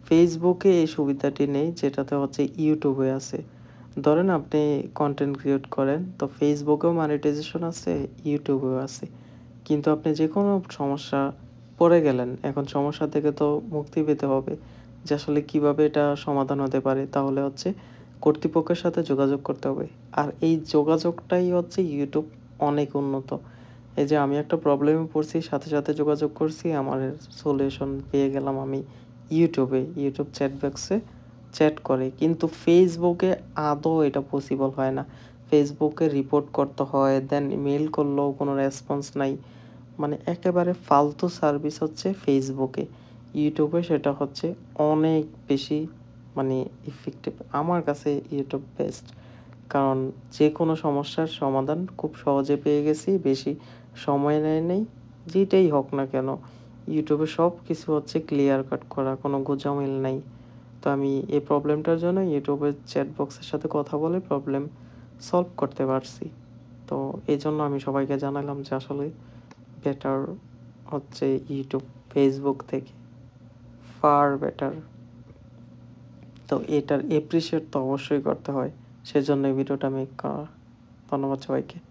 ফেসবুকে এই সুবিধাটি নেই যেটাতে হচ্ছে ইউটিউবে আছে। ধরেন আপনি কনটেন্ট ক্রিয়েট করেন, তো ফেসবুকেও মনিটাইজেশন আছে, ইউটিউবেও আছে। কিন্তু আপনি যেকোনো সমস্যা পড়ে গেলেন। এখন সমস্যা থেকে তো মুক্তি পেতে হবে যে আসলে কিভাবে এটা সমাধান হতে পারে। তাহলে হচ্ছে কর্তৃপক্ষের সাথে যোগাযোগ করতে হবে। আর এই যোগাযোগটাই হচ্ছে ইউটিউব অনেক উন্নত। এই যে আমি একটা প্রবলেমে পড়ছি, সাথে যোগাযোগ করছি, আমার সলিউশন পেয়ে গেলাম আমি ইউটিউবে। ইউটিউব চ্যাট বক্সে চ্যাট করে। কিন্তু ফেসবুকে আদৌ এটা পসিবল হয় না। ফেসবুকে রিপোর্ট করতে হয়, দেন মেইল করলেও কোনো রেসপন্স নাই। মানে একেবারে ফালতু সার্ভিস হচ্ছে ফেসবুকে। ইউটিউবে সেটা হচ্ছে অনেক বেশি মানে ইফেক্টিভ। আমার কাছে ইউটিউব বেস্ট। কারণ যেকোনো সমস্যার সমাধান খুব সহজে পেয়ে গেছি, বেশি সময় নেয় নাই। যেটাই হোক না কেন, ইউটিউবে সবকিছু হচ্ছে ক্লিয়ার কাট করা, কোনো গোঁজামিল নাই। তো আমি এই প্রবলেমটার জন্য ইউটিউবের চ্যাট বক্সের সাথে কথা বলে প্রবলেম সলভ করতে পারছি। তো এজন্য আমি সবাইকে জানালাম যে আসলে বেটার হচ্ছে ইউটিউব ফেসবুক থেকে, ফার বেটার। তো এটার এপ্রিসিয়েট তো অবশ্যই করতে হয়। সেজন্য এই ভিডিওটা মেক করা। ধন্যবাদ সবাইকে।